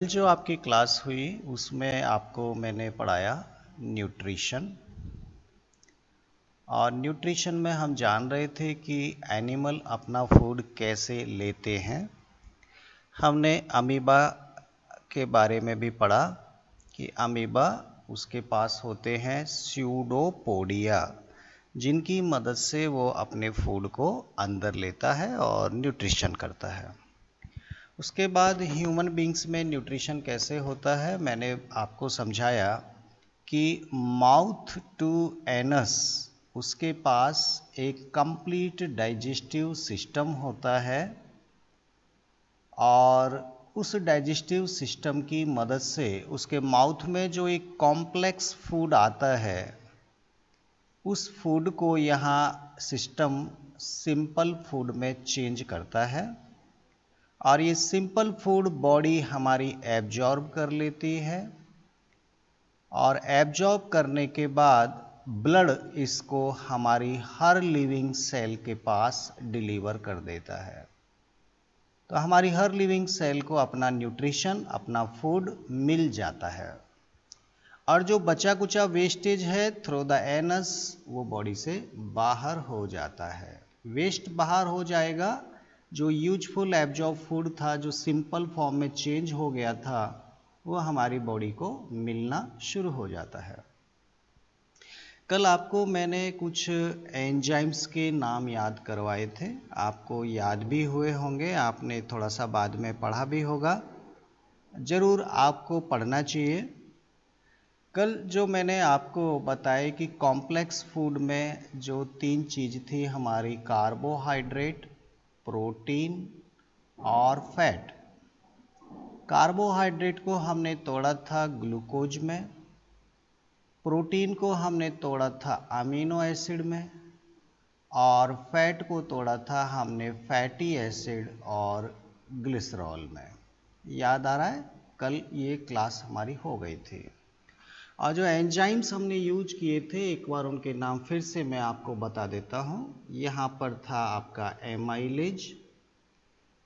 जो आपकी क्लास हुई उसमें आपको मैंने पढ़ाया न्यूट्रिशन। और न्यूट्रिशन में हम जान रहे थे कि एनिमल अपना फूड कैसे लेते हैं। हमने अमीबा के बारे में भी पढ़ा कि अमीबा उसके पास होते हैं स्यूडोपोडिया, जिनकी मदद से वो अपने फूड को अंदर लेता है और न्यूट्रिशन करता है। उसके बाद ह्यूमन बींग्स में न्यूट्रिशन कैसे होता है मैंने आपको समझाया कि माउथ टू एनस उसके पास एक कंप्लीट डाइजेस्टिव सिस्टम होता है और उस डाइजेस्टिव सिस्टम की मदद से उसके माउथ में जो एक कॉम्प्लेक्स फूड आता है उस फूड को यहाँ सिस्टम सिंपल फूड में चेंज करता है और ये सिंपल फूड बॉडी हमारी एब्जॉर्ब कर लेती है और एब्जॉर्ब करने के बाद ब्लड इसको हमारी हर लिविंग सेल के पास डिलीवर कर देता है। तो हमारी हर लिविंग सेल को अपना न्यूट्रिशन, अपना फूड मिल जाता है और जो बचा कुचा वेस्टेज है थ्रू द एनस वो बॉडी से बाहर हो जाता है। वेस्ट बाहर हो जाएगा, जो यूजफुल एब्जॉर्ब फूड था जो सिंपल फॉर्म में चेंज हो गया था वो हमारी बॉडी को मिलना शुरू हो जाता है। कल आपको मैंने कुछ एंजाइम्स के नाम याद करवाए थे, आपको याद भी हुए होंगे, आपने थोड़ा सा बाद में पढ़ा भी होगा, ज़रूर आपको पढ़ना चाहिए। कल जो मैंने आपको बताया कि कॉम्प्लेक्स फूड में जो तीन चीज़ थी हमारी, कार्बोहाइड्रेट, प्रोटीन और फैट। कार्बोहाइड्रेट को हमने तोड़ा था ग्लूकोज में, प्रोटीन को हमने तोड़ा था अमीनो एसिड में और फैट को तोड़ा था हमने फैटी एसिड और ग्लिसरॉल में। याद आ रहा है? कल ये क्लास हमारी हो गई थी। और जो एंजाइम्स हमने यूज किए थे एक बार उनके नाम फिर से मैं आपको बता देता हूँ। यहाँ पर था आपका एमाइलेज,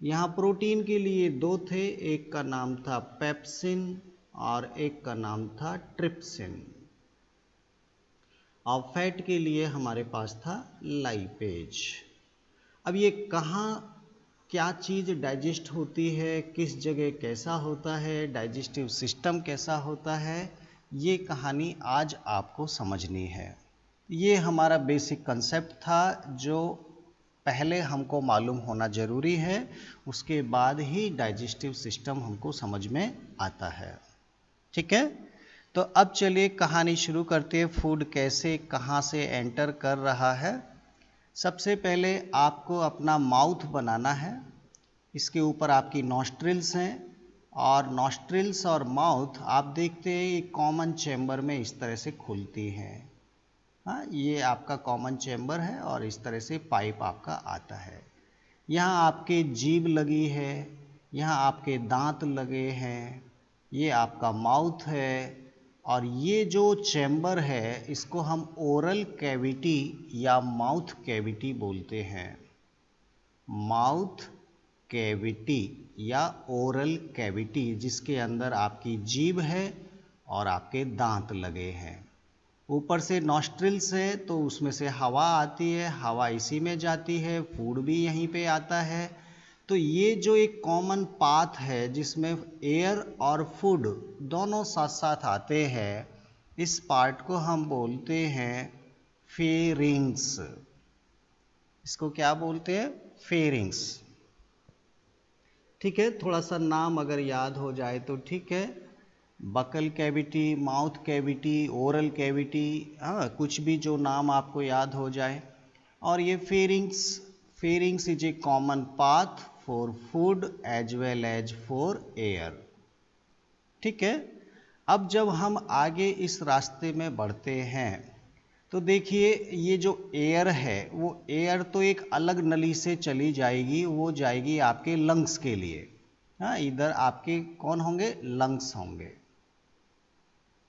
यहाँ प्रोटीन के लिए दो थे, एक का नाम था पेप्सिन और एक का नाम था ट्रिप्सिन। और फैट के लिए हमारे पास था लाइपेज। अब ये कहाँ क्या चीज़ डाइजेस्ट होती है, किस जगह कैसा होता है, डाइजेस्टिव सिस्टम कैसा होता है, ये कहानी आज आपको समझनी है। ये हमारा बेसिक कंसेप्ट था जो पहले हमको मालूम होना ज़रूरी है, उसके बाद ही डाइजेस्टिव सिस्टम हमको समझ में आता है। ठीक है, तो अब चलिए कहानी शुरू करते हैं। फूड कैसे कहाँ से एंटर कर रहा है। सबसे पहले आपको अपना माउथ बनाना है, इसके ऊपर आपकी नॉस्ट्रिल्स हैं और नॉस्ट्रिल्स और माउथ आप देखते हैं एक कॉमन चैम्बर में इस तरह से खुलती हैं। हाँ, ये आपका कॉमन चैम्बर है और इस तरह से पाइप आपका आता है। यहाँ आपके जीभ लगी है, यहाँ आपके दांत लगे हैं, ये आपका माउथ है और ये जो चैम्बर है इसको हम ओरल कैविटी या माउथ कैविटी बोलते हैं। माउथ कैविटी या ओरल कैविटी, जिसके अंदर आपकी जीभ है और आपके दांत लगे हैं। ऊपर से नॉस्ट्रिल्स है तो उसमें से हवा आती है, हवा इसी में जाती है, फूड भी यहीं पे आता है। तो ये जो एक कॉमन पाथ है जिसमें एयर और फूड दोनों साथ साथ आते हैं, इस पार्ट को हम बोलते हैं फेरिंग्स। इसको क्या बोलते हैं? फेरिंग्स। ठीक है, थोड़ा सा नाम अगर याद हो जाए तो ठीक है। Buccal cavity, mouth cavity, oral cavity, हाँ कुछ भी जो नाम आपको याद हो जाए। और ये pharynx is a common path for food as well as for air. ठीक है, अब जब हम आगे इस रास्ते में बढ़ते हैं तो देखिए ये जो एयर है वो एयर तो एक अलग नली से चली जाएगी, वो जाएगी आपके लंग्स के लिए। हाँ, इधर आपके कौन होंगे? लंग्स होंगे।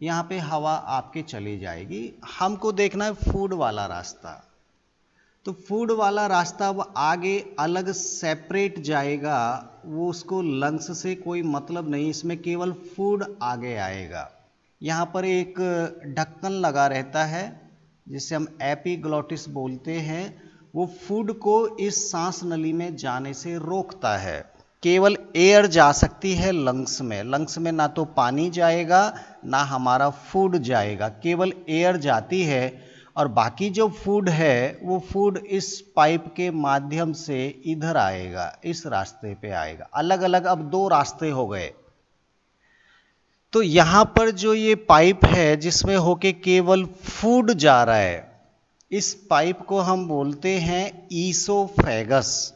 यहाँ पे हवा आपके चली जाएगी। हमको देखना है फूड वाला रास्ता। तो फूड वाला रास्ता अब आगे अलग सेपरेट जाएगा, वो उसको लंग्स से कोई मतलब नहीं, इसमें केवल फूड आगे आएगा। यहाँ पर एक ढक्कन लगा रहता है जिसे हम एपिग्लॉटिस बोलते हैं, वो फूड को इस सांस नली में जाने से रोकता है। केवल एयर जा सकती है लंग्स में, लंग्स में ना तो पानी जाएगा ना हमारा फूड जाएगा, केवल एयर जाती है और बाकी जो फूड है वो फूड इस पाइप के माध्यम से इधर आएगा, इस रास्ते पे आएगा। अलग अलग अब दो रास्ते हो गए। तो यहां पर जो ये पाइप है जिसमें होके केवल फूड जा रहा है, इस पाइप को हम बोलते हैं ईसोफेगस।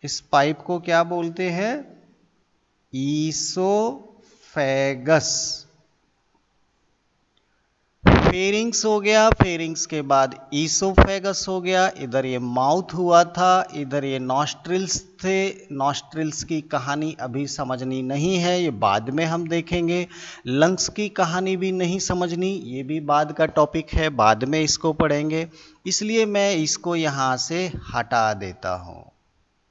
इस पाइप को क्या बोलते हैं? ईसोफेगस। फेरिंग्स हो गया, फेरिंग्स के बाद ईसोफेगस हो गया, इधर ये माउथ हुआ था, इधर ये नॉस्ट्रिल्स थे। नॉस्ट्रिल्स की कहानी अभी समझनी नहीं है, ये बाद में हम देखेंगे। लंग्स की कहानी भी नहीं समझनी, ये भी बाद का टॉपिक है, बाद में इसको पढ़ेंगे, इसलिए मैं इसको यहाँ से हटा देता हूँ,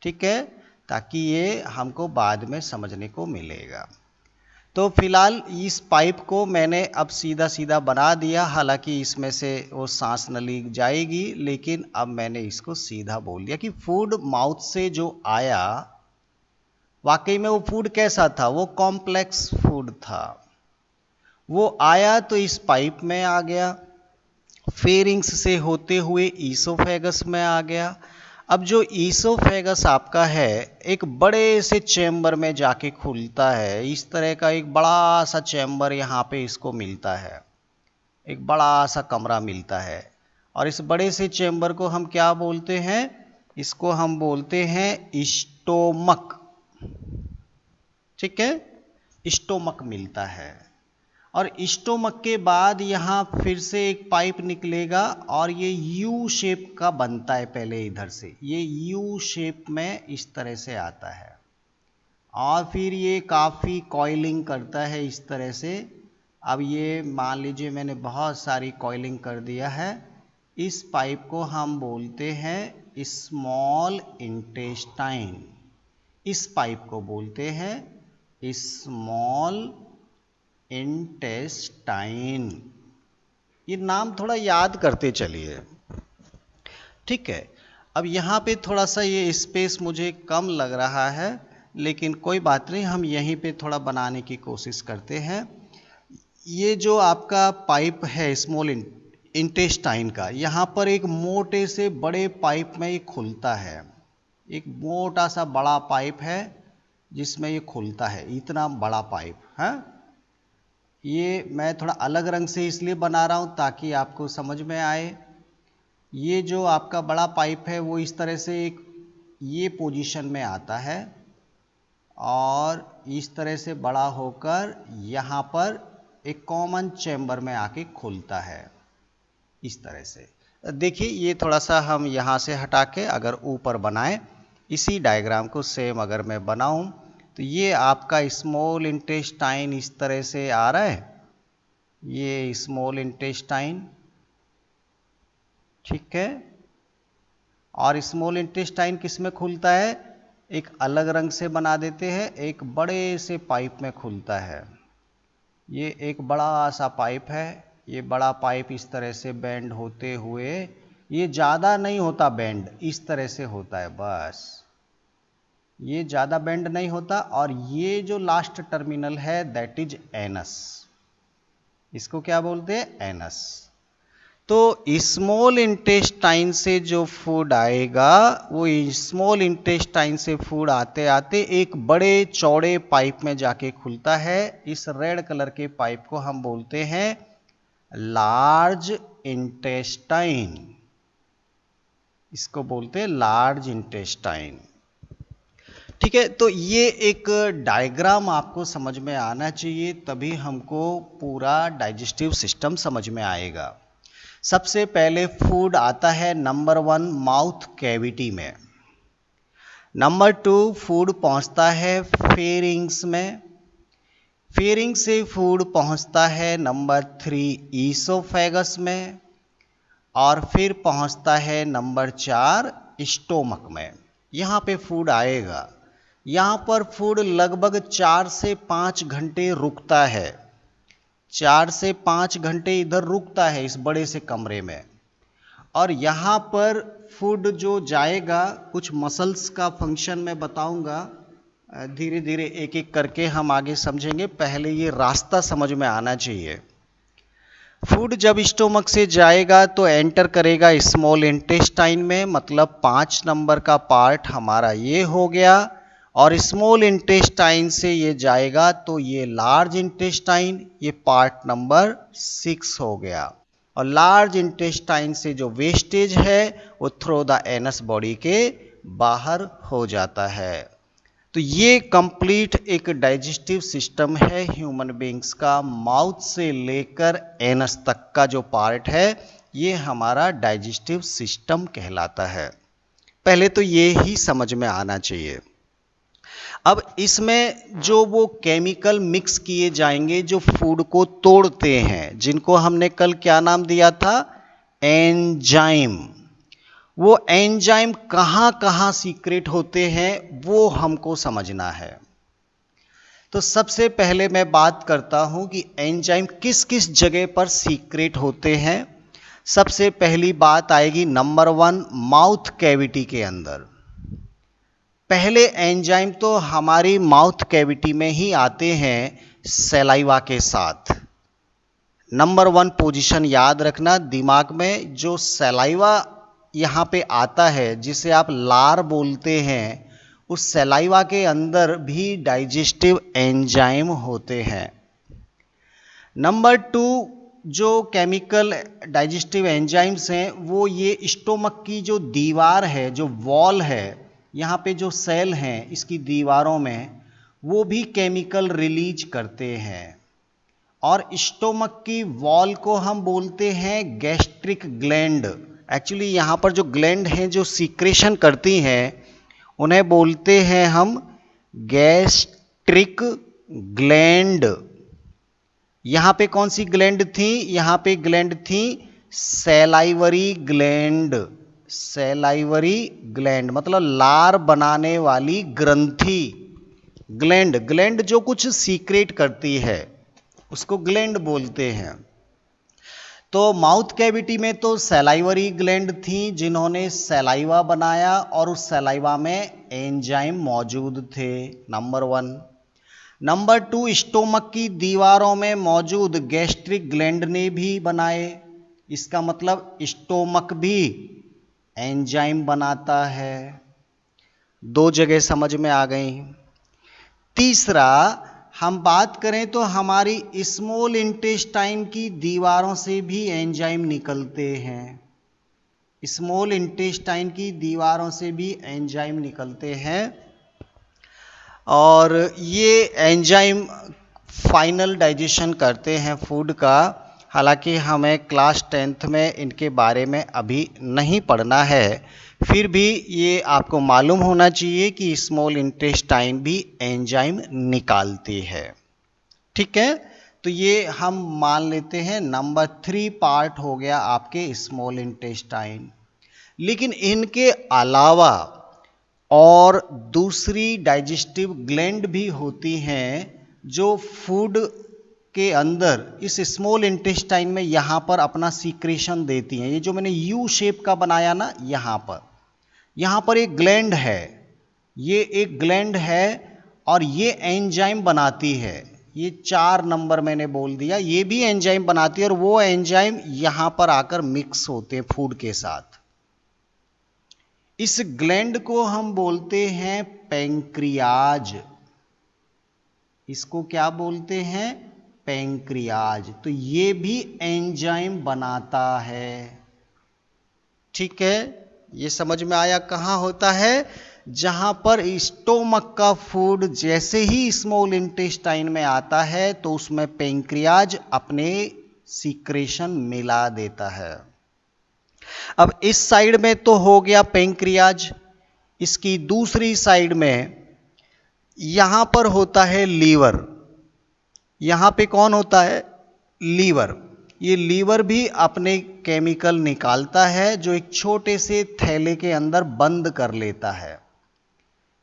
ठीक है, ताकि ये हमको बाद में समझने को मिलेगा। तो फिलहाल इस पाइप को मैंने अब सीधा सीधा बना दिया, हालांकि इसमें से वो सांस नली जाएगी, लेकिन अब मैंने इसको सीधा बोल दिया कि फूड माउथ से जो आया, वाकई में वो फूड कैसा था? वो कॉम्प्लेक्स फूड था। वो आया तो इस पाइप में आ गया, फेरिंग्स से होते हुए ईसोफेगस में आ गया। अब जो ईसोफेगस आपका है एक बड़े से चैम्बर में जाके खुलता है, इस तरह का एक बड़ा सा चैम्बर यहाँ पे इसको मिलता है, एक बड़ा सा कमरा मिलता है, और इस बड़े से चैम्बर को हम क्या बोलते हैं? इसको हम बोलते हैं स्टोमक, ठीक है, स्टोमक मिलता है। और स्टोमक के बाद यहाँ फिर से एक पाइप निकलेगा और ये यू शेप का बनता है, पहले इधर से ये यू शेप में इस तरह से आता है, और फिर ये काफ़ी कॉइलिंग करता है इस तरह से। अब ये मान लीजिए मैंने बहुत सारी कॉइलिंग कर दिया है, इस पाइप को हम बोलते हैं स्मॉल इंटेस्टाइन, इस पाइप को बोलते हैं स्मॉल इंटेस्टाइन। ये नाम थोड़ा याद करते चलिए, ठीक है। अब यहाँ पे थोड़ा सा ये स्पेस मुझे कम लग रहा है, लेकिन कोई बात नहीं, हम यहीं पे थोड़ा बनाने की कोशिश करते हैं। ये जो आपका पाइप है स्मॉल इंटेस्टाइन का, यहाँ पर एक मोटे से बड़े पाइप में ये खुलता है, एक मोटा सा बड़ा पाइप है जिसमें ये खुलता है, इतना बड़ा पाइप है। ये मैं थोड़ा अलग रंग से इसलिए बना रहा हूँ ताकि आपको समझ में आए। ये जो आपका बड़ा पाइप है वो इस तरह से एक ये पोजीशन में आता है और इस तरह से बड़ा होकर यहाँ पर एक कॉमन चैम्बर में आके खुलता है, इस तरह से। देखिए ये थोड़ा सा हम यहाँ से हटा के अगर ऊपर बनाएं, इसी डायग्राम को सेम अगर मैं बनाऊं, तो ये आपका स्मॉल इंटेस्टाइन इस तरह से आ रहा है, ये स्मॉल इंटेस्टाइन, ठीक है। और स्मॉल इंटेस्टाइन किस में खुलता है? एक अलग रंग से बना देते हैं, एक बड़े से पाइप में खुलता है। ये एक बड़ा सा पाइप है, ये बड़ा पाइप इस तरह से बेंड होते हुए, ये ज़्यादा नहीं होता बेंड, इस तरह से होता है बस, ये ज़्यादा बेंड नहीं होता। और ये जो लास्ट टर्मिनल है दैट इज एनस, इसको क्या बोलते हैं? एनस। तो स्मॉल इंटेस्टाइन से जो फूड आएगा वो स्मॉल इंटेस्टाइन से फूड आते आते एक बड़े चौड़े पाइप में जाके खुलता है। इस रेड कलर के पाइप को हम बोलते हैं लार्ज इंटेस्टाइन, इसको बोलते हैं लार्ज इंटेस्टाइन, ठीक है। तो ये एक डायग्राम आपको समझ में आना चाहिए, तभी हमको पूरा डाइजेस्टिव सिस्टम समझ में आएगा। सबसे पहले फूड आता है नंबर 1 माउथ कैविटी में, नंबर 2 फूड पहुंचता है फेरिंग्स में, फेरिंग्स से फूड पहुंचता है नंबर 3 ईसोफेगस में, और फिर पहुंचता है नंबर 4 स्टोमक में। यहाँ पे फूड आएगा। यहाँ पर फूड लगभग 4 से 5 घंटे रुकता है। 4 से 5 घंटे इधर रुकता है इस बड़े से कमरे में। और यहाँ पर फूड जो जाएगा, कुछ मसल्स का फंक्शन मैं बताऊंगा, धीरे धीरे एक एक करके हम आगे समझेंगे। पहले ये रास्ता समझ में आना चाहिए। फूड जब स्टोमक से जाएगा तो एंटर करेगा स्मॉल इंटेस्टाइन में, मतलब 5 नंबर का पार्ट हमारा ये हो गया। और स्मॉल इंटेस्टाइन से ये जाएगा तो ये लार्ज इंटेस्टाइन, ये पार्ट नंबर 6 हो गया। और लार्ज इंटेस्टाइन से जो वेस्टेज है वो थ्रू द एनस बॉडी के बाहर हो जाता है। तो ये कंप्लीट एक डाइजेस्टिव सिस्टम है ह्यूमन बींग्स का। माउथ से लेकर एनस तक का जो पार्ट है ये हमारा डाइजेस्टिव सिस्टम कहलाता है। पहले तो ये ही समझ में आना चाहिए। अब इसमें जो वो केमिकल मिक्स किए जाएंगे जो फूड को तोड़ते हैं, जिनको हमने कल क्या नाम दिया था, एंजाइम। वो एंजाइम कहाँ कहाँ सीक्रेट होते हैं वो हमको समझना है। तो सबसे पहले मैं बात करता हूं कि एंजाइम किस किस जगह पर सीक्रेट होते हैं। सबसे पहली बात आएगी नंबर 1, माउथ कैविटी के अंदर। पहले एंजाइम तो हमारी माउथ कैविटी में ही आते हैं सलाइवा के साथ। नंबर 1 पोजीशन याद रखना दिमाग में। जो सलाइवा यहाँ पे आता है जिसे आप लार बोलते हैं, उस सलाइवा के अंदर भी डाइजेस्टिव एंजाइम होते हैं। नंबर 2 जो केमिकल डाइजेस्टिव एंजाइम्स हैं वो ये स्टोमक की जो दीवार है, जो वॉल है, यहाँ पे जो सेल हैं इसकी दीवारों में, वो भी केमिकल रिलीज करते हैं। और स्टोमक की वॉल को हम बोलते हैं गैस्ट्रिक ग्लैंड। एक्चुअली यहाँ पर जो ग्लैंड हैं जो सीक्रेशन करती हैं उन्हें बोलते हैं हम गैस्ट्रिक ग्लैंड। यहाँ पे कौन सी ग्लैंड थी, यहाँ पे ग्लैंड थी सैलाइवरी ग्लैंड। सैलाइवरी ग्लैंड मतलब लार बनाने वाली ग्रंथि। ग्लैंड, ग्लैंड जो कुछ सीक्रेट करती है उसको ग्लैंड बोलते हैं। तो माउथ कैविटी में तो सैलाइवरी ग्लैंड थी जिन्होंने सैलाइवा बनाया और उस सैलाइवा में एंजाइम मौजूद थे, नंबर 1। नंबर 2 स्टोमक की दीवारों में मौजूद गैस्ट्रिक ग्लैंड ने भी बनाए। इसका मतलब स्टोमक भी एंजाइम बनाता है। 2 जगह समझ में आ गई। तीसरा हम बात करें तो हमारी स्मॉल इंटेस्टाइन की दीवारों से भी एंजाइम निकलते हैं। स्मॉल इंटेस्टाइन की दीवारों से भी एंजाइम निकलते हैं और ये एंजाइम फाइनल डाइजेशन करते हैं फूड का। हालांकि हमें क्लास 10th में इनके बारे में अभी नहीं पढ़ना है, फिर भी ये आपको मालूम होना चाहिए कि स्मॉल इंटेस्टाइन भी एंजाइम निकालती है। ठीक है, तो ये हम मान लेते हैं नंबर 3 पार्ट हो गया आपके स्मॉल इंटेस्टाइन। लेकिन इनके अलावा और दूसरी डाइजेस्टिव ग्लैंड भी होती हैं जो फूड के अंदर इस स्मॉल इंटेस्टाइन में यहाँ पर अपना सीक्रेशन देती हैं। ये जो मैंने यू शेप का बनाया ना, यहाँ पर एक ग्लैंड है, ये एक ग्लैंड है और ये एंजाइम बनाती है। ये 4 नंबर मैंने बोल दिया, ये भी एंजाइम बनाती है और वो एंजाइम यहाँ पर आकर मिक्स होते हैं फूड के साथ। इस ग्लैंड को हम बोलते हैं पैंक्रियाज। इसको क्या बोलते हैं, पैंक्रियाज। तो ये भी एंजाइम बनाता है। ठीक है, ये समझ में आया कहाँ होता है, जहां पर स्टोमक का फूड जैसे ही स्मॉल इंटेस्टाइन में आता है तो उसमें पैंक्रियाज अपने सीक्रेशन मिला देता है। अब इस साइड में तो हो गया पैंक्रियाज, इसकी दूसरी साइड में यहां पर होता है लीवर। यहां पे कौन होता है, लीवर। ये लीवर भी अपने केमिकल निकालता है जो एक छोटे से थैले के अंदर बंद कर लेता है।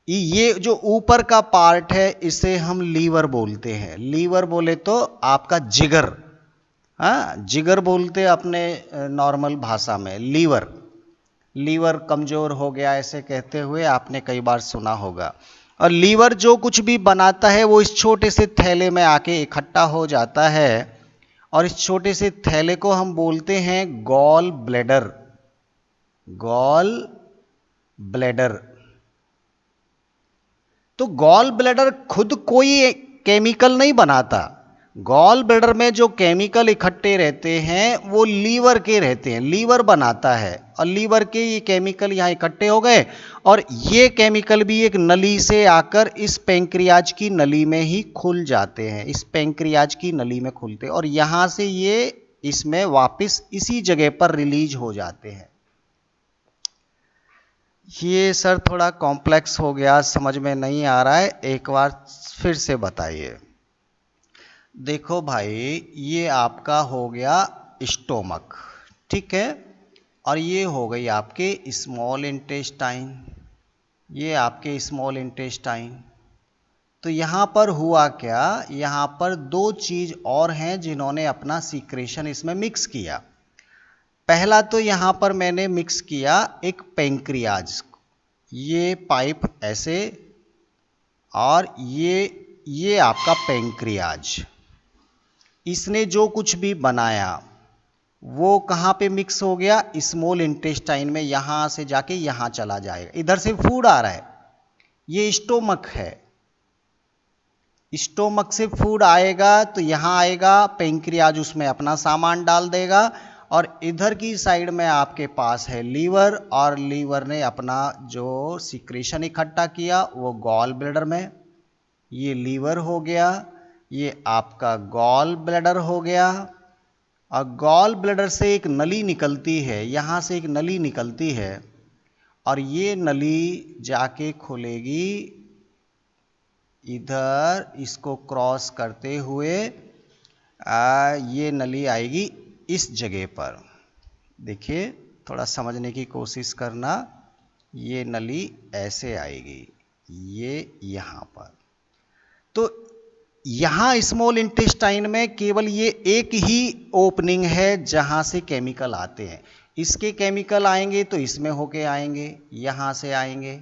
ये जो ऊपर का पार्ट है इसे हम लीवर बोलते हैं। लीवर बोले तो आपका जिगर, हाँ जिगर बोलते अपने नॉर्मल भाषा में लीवर। लीवर कमजोर हो गया ऐसे कहते हुए आपने कई बार सुना होगा। और लीवर जो कुछ भी बनाता है वो इस छोटे से थैले में आके इकट्ठा हो जाता है और इस छोटे से थैले को हम बोलते हैं गॉल ब्लैडर। Gall bladder. तो गॉल ब्लैडर खुद कोई केमिकल नहीं बनाता। गॉल ब्लैडर में जो केमिकल इकट्ठे रहते हैं वो लीवर के रहते हैं, लीवर बनाता है और लीवर के ये केमिकल यहाँ इकट्ठे हो गए और ये केमिकल भी एक नली से आकर इस पैंक्रियाज की नली में ही खुल जाते हैं। इस पैंक्रियाज की नली में खुलते हैं और यहाँ से ये इसमें वापस इसी जगह पर रिलीज हो जाते हैं। ये सर थोड़ा कॉम्प्लेक्स हो गया, समझ में नहीं आ रहा है, एक बार फिर से बताइए। देखो भाई ये आपका हो गया स्टोमक, ठीक है, और ये हो गई आपके स्मॉल इंटेस्टाइन, ये आपके स्मॉल इंटेस्टाइन। तो यहाँ पर हुआ क्या, यहाँ पर दो चीज और हैं जिन्होंने अपना सीक्रेशन इसमें मिक्स किया। पहला तो यहाँ पर मैंने मिक्स किया एक पैंक्रियाज, ये पाइप ऐसे और ये आपका पैंक्रियाज, इसने जो कुछ भी बनाया वो कहाँ पे मिक्स हो गया, स्मॉल इंटेस्टाइन में, यहाँ से जाके यहाँ चला जाएगा। इधर से फूड आ रहा है, ये स्टोमक है, स्टोमक से फूड आएगा तो यहाँ आएगा, पैंक्रियाज उसमें अपना सामान डाल देगा और इधर की साइड में आपके पास है लीवर और लीवर ने अपना जो सीक्रेशन इकट्ठा किया वो गॉल ब्लैडर में, ये लीवर हो गया, ये आपका गॉल ब्लैडर हो गया। और गॉल ब्लैडर से एक नली निकलती है, यहाँ से एक नली निकलती है और ये नली जाके खुलेगी इधर, इसको क्रॉस करते हुए ये नली आएगी इस जगह पर। देखिए थोड़ा समझने की कोशिश करना, ये नली ऐसे आएगी, ये यहाँ पर। तो यहाँ स्मॉल इंटेस्टाइन में केवल ये एक ही ओपनिंग है जहाँ से केमिकल आते हैं। इसके केमिकल आएंगे तो इसमें होके आएंगे, यहाँ से आएंगे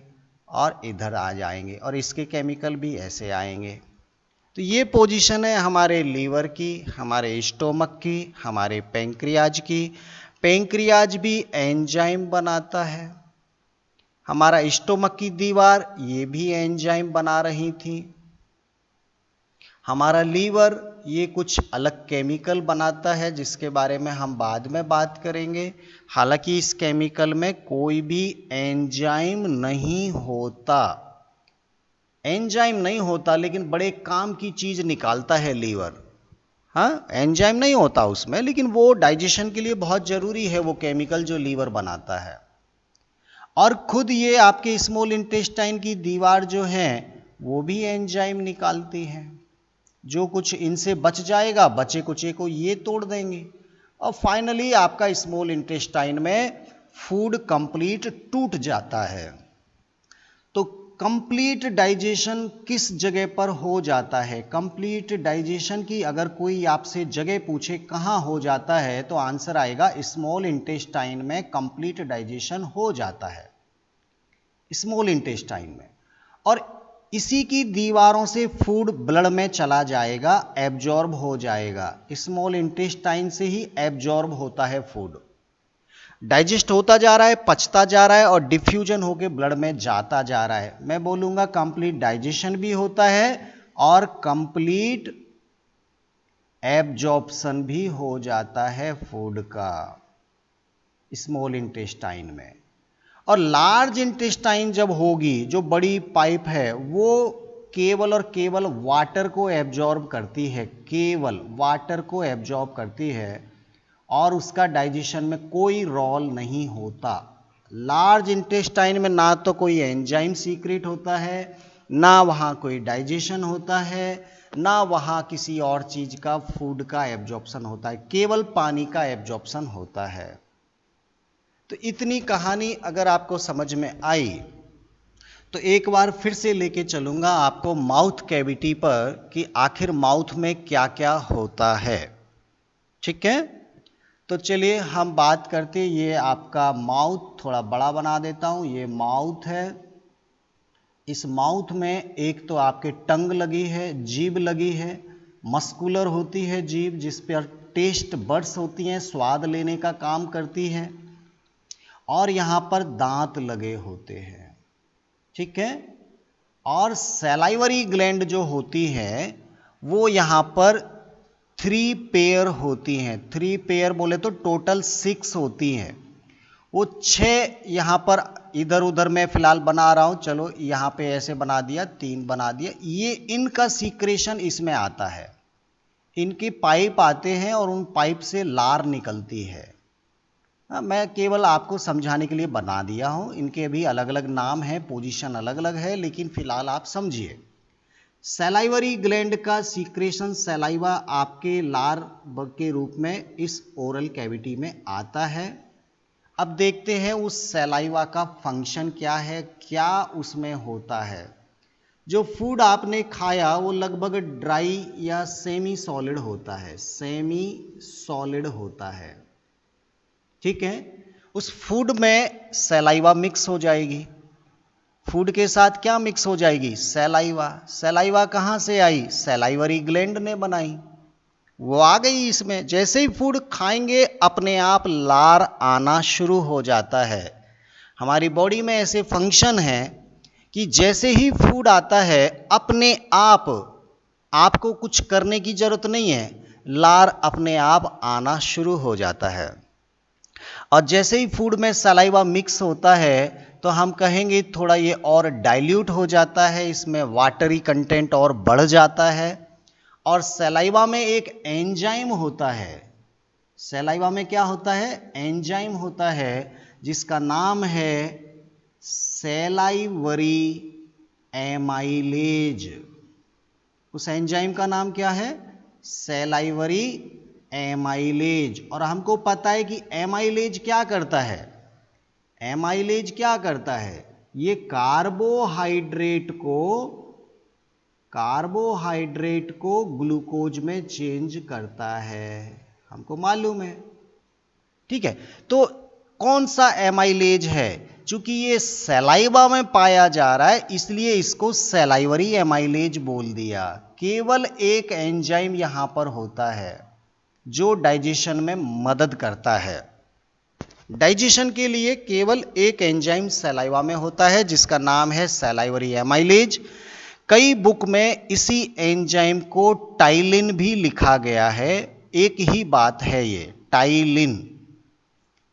और इधर आ जाएंगे और इसके केमिकल भी ऐसे आएंगे। तो ये पोजीशन है हमारे लीवर की, हमारे स्टोमक की, हमारे पैंक्रियाज की। पैंक्रियाज भी एंजाइम बनाता है। हमारा स्टोमक की दीवार ये भी एंजाइम बना रही थी। हमारा लीवर ये कुछ अलग केमिकल बनाता है जिसके बारे में हम बाद में बात करेंगे। हालांकि इस केमिकल में कोई भी एंजाइम नहीं होता, एंजाइम नहीं होता, लेकिन बड़े काम की चीज निकालता है लीवर। हाँ एंजाइम नहीं होता उसमें, लेकिन वो डाइजेशन के लिए बहुत जरूरी है वो केमिकल जो लीवर बनाता है। और खुद ये आपके स्मॉल इंटेस्टाइन की दीवार जो है वो भी एंजाइम निकालती है। जो कुछ इनसे बच जाएगा, बचे कुचे को ये तोड़ देंगे और फाइनली आपका स्मॉल इंटेस्टाइन में फूड कंप्लीट टूट जाता है। तो कंप्लीट डाइजेशन किस जगह पर हो जाता है? कंप्लीट डाइजेशन की अगर कोई आपसे जगह पूछे कहाँ हो जाता है तो आंसर आएगा स्मॉल इंटेस्टाइन में कंप्लीट डाइजेशन हो जाता है, स्मॉल इंटेस्टाइन में। और इसी की दीवारों से फूड ब्लड में चला जाएगा, एब्जॉर्ब हो जाएगा। स्मॉल इंटेस्टाइन से ही एब्जॉर्ब होता है फूड, डाइजेस्ट होता जा रहा है, पचता जा रहा है और डिफ्यूजन होकर ब्लड में जाता जा रहा है। मैं बोलूंगा कंप्लीट डाइजेशन भी होता है और कंप्लीट एब्जॉर्प्शन भी हो जाता है फूड का स्मॉल इंटेस्टाइन में। और लार्ज इंटेस्टाइन जब होगी, जो बड़ी पाइप है, वो केवल और केवल वाटर को एब्जॉर्ब करती है, केवल वाटर को एब्जॉर्ब करती है और उसका डाइजेशन में कोई रोल नहीं होता। लार्ज इंटेस्टाइन में ना तो कोई एंजाइम सीक्रेट होता है, ना वहाँ कोई डाइजेशन होता है, ना वहाँ किसी और चीज़ का फूड का एब्जॉर्प्शन होता है, केवल पानी का एब्जॉर्प्शन होता है। तो इतनी कहानी अगर आपको समझ में आई तो एक बार फिर से लेके चलूँगा आपको माउथ कैविटी पर कि आखिर माउथ में क्या क्या होता है। ठीक है, तो चलिए हम बात करते, ये आपका माउथ थोड़ा बड़ा बना देता हूँ, ये माउथ है। इस माउथ में एक तो आपके टंग लगी है, जीभ लगी है, मस्कुलर होती है जीभ जिस पर टेस्ट बड्स होती हैं, स्वाद लेने का काम करती है, और यहाँ पर दांत लगे होते हैं। ठीक है, और सैलाइवरी ग्लैंड जो होती है वो यहाँ पर 3 पेयर होती हैं। 3 पेयर बोले तो टोटल 6 होती हैं। वो 6 यहाँ पर इधर उधर मैं फिलहाल बना रहा हूँ, चलो यहाँ पे ऐसे बना दिया, 3 बना दिया। ये इनका सीक्रेशन इसमें आता है, इनके पाइप आते हैं और उन पाइप से लार निकलती है। मैं केवल आपको समझाने के लिए बना दिया हूँ, इनके भी अलग अलग नाम है, पोजीशन अलग अलग है, लेकिन फिलहाल आप समझिए। सैलाइवरी ग्लैंड का सीक्रेशन सैलाइवा आपके लार के रूप में इस ओरल कैविटी में आता है। अब देखते हैं उस सैलाइवा का फंक्शन क्या है, क्या उसमें होता है। जो फूड आपने खाया वो लगभग ड्राई या सेमी सॉलिड होता है, सेमी सॉलिड होता है। ठीक है, उस फूड में सैलाइवा मिक्स हो जाएगी। फूड के साथ क्या मिक्स हो जाएगी? सैलाइवा। सैलाइवा कहाँ से आई? सैलाइवरी ग्लैंड ने बनाई, वो आ गई इसमें। जैसे ही फूड खाएंगे अपने आप लार आना शुरू हो जाता है। हमारी बॉडी में ऐसे फंक्शन है कि जैसे ही फूड आता है अपने आप, आपको कुछ करने की जरूरत नहीं है, लार अपने आप आना शुरू हो जाता है। और जैसे ही फूड में सलाइवा मिक्स होता है तो हम कहेंगे थोड़ा ये और डाइल्यूट हो जाता है, इसमें वाटरी कंटेंट और बढ़ जाता है। और सलाइवा में एक एंजाइम होता है, सलाइवा में क्या होता है? एंजाइम होता है जिसका नाम है सैलाइवरी एमाइलेज। उस एंजाइम का नाम क्या है? Salivary amylase. और हमको पता है कि एमाइलेज क्या करता है? एमाइलेज क्या करता है? ये कार्बोहाइड्रेट को ग्लूकोज में चेंज करता है, हमको मालूम है। ठीक है, तो कौन सा एमाइलेज है? चूंकि ये सैलाइवा में पाया जा रहा है इसलिए इसको सैलाइवरी एमाइलेज बोल दिया। केवल एक एंजाइम यहां पर होता है जो डाइजेशन में मदद करता है। डाइजेशन के लिए केवल एक एंजाइम सैलाइवा में होता है जिसका नाम है सैलाइवरी एमाइलेज। कई बुक में इसी एंजाइम को टाइलिन भी लिखा गया है। एक ही बात है ये, टाइलिन।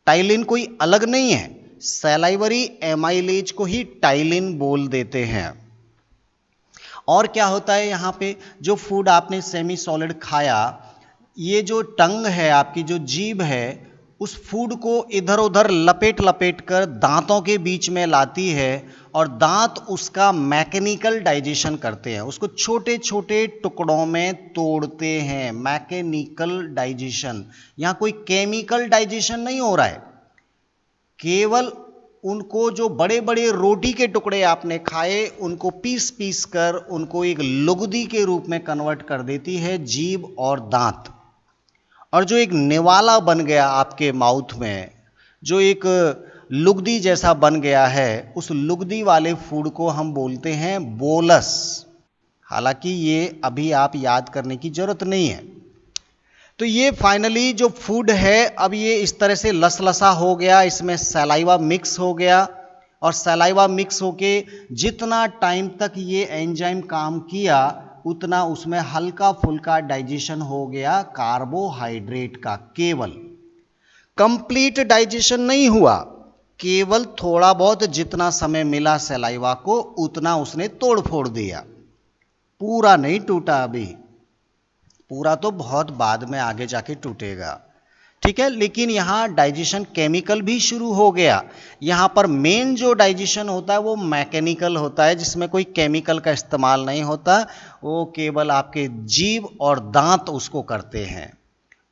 टाइलिन कोई अलग नहीं है, सैलाइवरी एमाइलेज को ही टाइलिन बोल देते हैं। और क्या होता है यहां पे? जो फूड आपने सेमी सॉलिड खाया, ये जो टंग है, आपकी जो जीभ है, उस फूड को इधर उधर लपेट लपेट कर दांतों के बीच में लाती है और दांत उसका मैकेनिकल डाइजेशन करते हैं, उसको छोटे छोटे टुकड़ों में तोड़ते हैं। मैकेनिकल डाइजेशन, यहां कोई केमिकल डाइजेशन नहीं हो रहा है। केवल उनको जो बड़े बड़े रोटी के टुकड़े आपने खाए उनको पीस पीस कर उनको एक लुगदी के रूप में कन्वर्ट कर देती है जीभ और दांत। और जो एक निवाला बन गया आपके माउथ में, जो एक लुगदी जैसा बन गया है, उस लुगदी वाले फूड को हम बोलते हैं बोलस। हालांकि ये अभी आप याद करने की जरूरत नहीं है। तो ये फाइनली जो फूड है अब ये इस तरह से लसलसा हो गया, इसमें सैलाइवा मिक्स हो गया और सैलाइवा मिक्स होके जितना टाइम तक ये एंजाइम काम किया उतना उसमें हल्का फुल्का डाइजेशन हो गया कार्बोहाइड्रेट का। केवल कंप्लीट डाइजेशन नहीं हुआ, केवल थोड़ा बहुत जितना समय मिला सैलाइवा को उतना उसने तोड़ फोड़ दिया, पूरा नहीं टूटा। अभी पूरा तो बहुत बाद में आगे जाके टूटेगा। ठीक है, लेकिन यहाँ डाइजेशन केमिकल भी शुरू हो गया। यहाँ पर मेन जो डाइजेशन होता है वो मैकेनिकल होता है, जिसमें कोई केमिकल का इस्तेमाल नहीं होता, वो केवल आपके जीभ और दांत उसको करते हैं,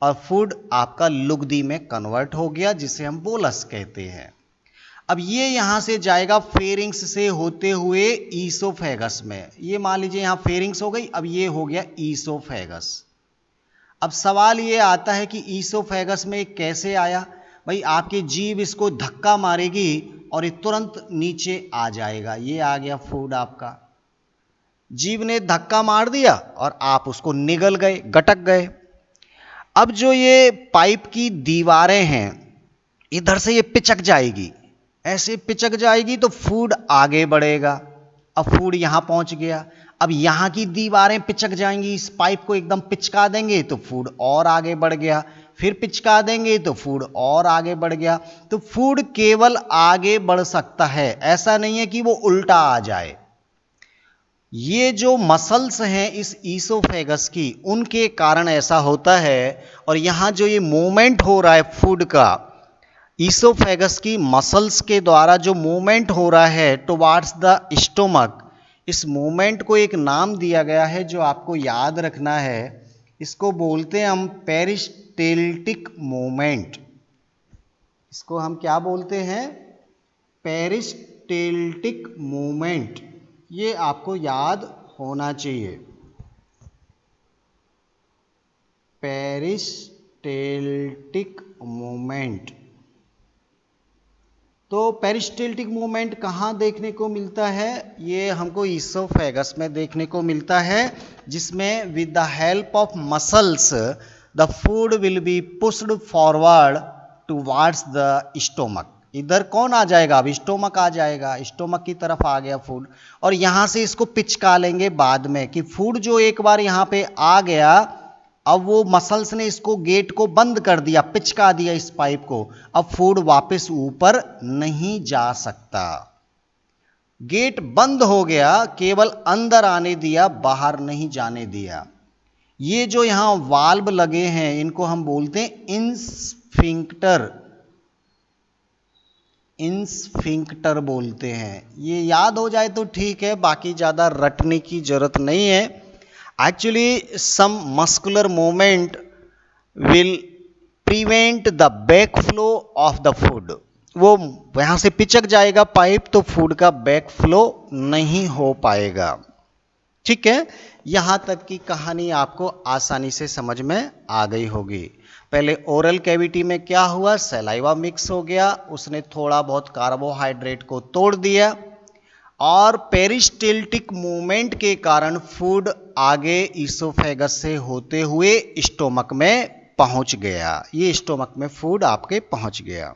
और फूड आपका लुगदी में कन्वर्ट हो गया, जिसे हम बोलस कहते हैं। अब ये यहाँ से जाएगा फेरिंग्स से होते हुए ईसोफेगस में। ये मान लीजिए यहाँ फेरिंग्स हो गई, अब ये हो गया ईसोफेगस। अब सवाल ये आता है कि ईसोफेगस में कैसे आया। भाई आपकी जीभ इसको धक्का मारेगी और ये तुरंत नीचे आ जाएगा। ये आ गया फूड आपका, जीभ ने धक्का मार दिया और आप उसको निगल गए, गटक गए। अब जो ये पाइप की दीवारें हैं, इधर से ये पिचक जाएगी, ऐसे पिचक जाएगी तो फूड आगे बढ़ेगा। अब फूड यहां पहुंच गया, अब यहां की दीवारें पिचक जाएंगी, इस पाइप को एकदम पिचका देंगे तो फूड और आगे बढ़ गया, फिर पिचका देंगे तो फूड और आगे बढ़ गया। तो फूड केवल आगे बढ़ सकता है, ऐसा नहीं है कि वो उल्टा आ जाए। ये जो मसल्स हैं इस ईसोफेगस की, उनके कारण ऐसा होता है। और यहां जो ये मूवमेंट हो रहा है फूड का, ईसोफेगस की मसल्स के द्वारा जो मूवमेंट हो रहा है टुवार्ड्स द स्टोमक, इस मूवमेंट को एक नाम दिया गया है जो आपको याद रखना है। इसको बोलते हैं हम पेरिस्टेल्टिक मूवमेंट। इसको हम क्या बोलते हैं? पेरिस्टेल्टिक मूवमेंट। ये आपको याद होना चाहिए, पेरिस्टेल्टिक मूवमेंट। तो पेरिस्टेल्टिक मूवमेंट कहाँ देखने को मिलता है? ये हमको ईसोफेगस में देखने को मिलता है, जिसमें with the help of muscles the food will be pushed forward towards the stomach. इधर कौन आ जाएगा? अब स्टोमक आ जाएगा, स्टोमक की तरफ आ गया फूड, और यहां से इसको पिचका लेंगे बाद में कि फूड जो एक बार यहां पे आ गया, अब वो मसल्स ने इसको गेट को बंद कर दिया, पिचका दिया इस पाइप को, अब फूड वापस ऊपर नहीं जा सकता। गेट बंद हो गया, केवल अंदर आने दिया, बाहर नहीं जाने दिया। ये जो यहां वाल्व लगे हैं इनको हम बोलते हैं इन्स्फिंक्टर, इन्स्फिंक्टर बोलते हैं। ये याद हो जाए तो ठीक है, बाकी ज्यादा रटने की जरूरत नहीं है। Actually, some muscular movement will prevent the backflow of the food. वो यहां से पिचक जाएगा पाइप तो फूड का बैकफ्लो नहीं हो पाएगा। ठीक है, यहां तक की कहानी आपको आसानी से समझ में आ गई होगी। पहले ओरल कैविटी में क्या हुआ? सलाइवा मिक्स हो गया, उसने थोड़ा बहुत कार्बोहाइड्रेट को तोड़ दिया, और पेरिस्टेल्टिक मूवमेंट के कारण फूड आगे ईसोफेगस से होते हुए स्टोमक में पहुंच गया। ये स्टोमक में फूड आपके पहुंच गया।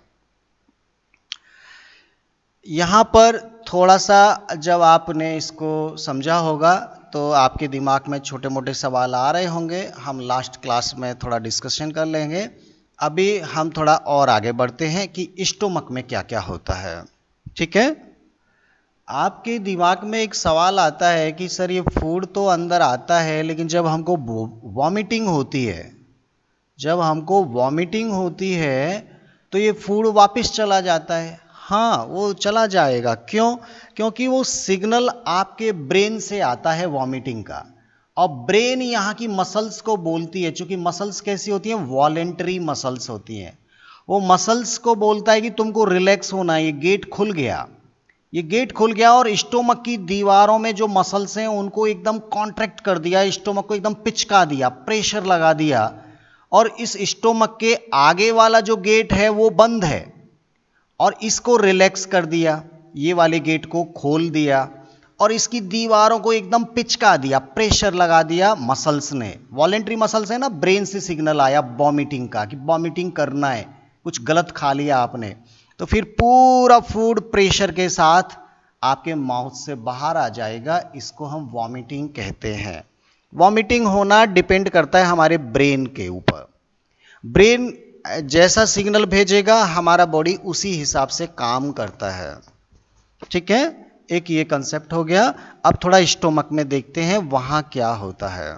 यहां पर थोड़ा सा जब आपने इसको समझा होगा तो आपके दिमाग में छोटे मोटे सवाल आ रहे होंगे, हम लास्ट क्लास में थोड़ा डिस्कशन कर लेंगे। अभी हम थोड़ा और आगे बढ़ते हैं कि स्टोमक में क्या क्या होता है। ठीक है, आपके दिमाग में एक सवाल आता है कि सर ये फूड तो अंदर आता है, लेकिन जब हमको वॉमिटिंग होती है, जब हमको वॉमिटिंग होती है तो ये फूड वापस चला जाता है। हाँ, वो चला जाएगा। क्यों? क्योंकि वो सिग्नल आपके ब्रेन से आता है वॉमिटिंग का, और ब्रेन यहाँ की मसल्स को बोलती है, क्योंकि मसल्स कैसी होती हैं? वॉलेंटरी मसल्स होती हैं। वो मसल्स को बोलता है कि तुमको रिलैक्स होना है, ये गेट खुल गया, ये गेट खुल गया, और स्टोमक की दीवारों में जो मसल्स हैं उनको एकदम कॉन्ट्रैक्ट कर दिया, स्टोमक को एकदम पिचका दिया, प्रेशर लगा दिया, और इस स्टोमक के आगे वाला जो गेट है वो बंद है, और इसको रिलैक्स कर दिया, ये वाले गेट को खोल दिया, और इसकी दीवारों को एकदम पिचका दिया, प्रेशर लगा दिया मसल्स ने। वॉलेंट्री मसल्स है ना, ब्रेन से सिग्नल आया वॉमिटिंग का कि वॉमिटिंग करना है, कुछ गलत खा लिया आपने, तो फिर पूरा फूड प्रेशर के साथ आपके माउथ से बाहर आ जाएगा। इसको हम वॉमिटिंग कहते हैं। वॉमिटिंग होना डिपेंड करता है हमारे ब्रेन के ऊपर। ब्रेन जैसा सिग्नल भेजेगा हमारा बॉडी उसी हिसाब से काम करता है। ठीक है, एक ये कंसेप्ट हो गया। अब थोड़ा स्टोमक में देखते हैं वहां क्या होता है।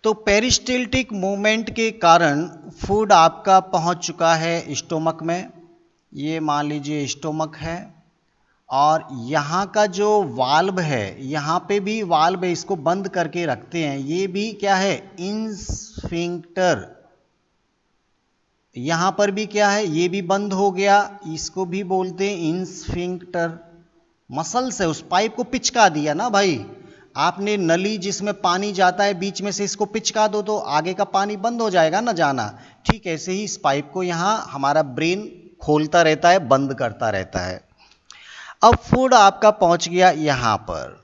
तो पेरिस्टल्टिक मूवमेंट के कारण फूड आपका पहुंच चुका है स्टोमक में। ये मान लीजिए स्टोमक है, और यहाँ का जो वाल्व है, यहाँ पे भी वाल्व है, इसको बंद करके रखते हैं, ये भी क्या है, इंस्फिंक्टर। यहाँ पर भी क्या है, ये भी बंद हो गया, इसको भी बोलते हैं इंस्फिंक्टर। मसल से उस पाइप को पिचका दिया ना भाई, आपने नली जिसमें पानी जाता है बीच में से इसको पिचका दो तो आगे का पानी बंद हो जाएगा ना जाना। ठीक ऐसे ही इस पाइप को यहाँ हमारा ब्रेन खोलता रहता है, बंद करता रहता है। अब फूड आपका पहुंच गया यहाँ पर।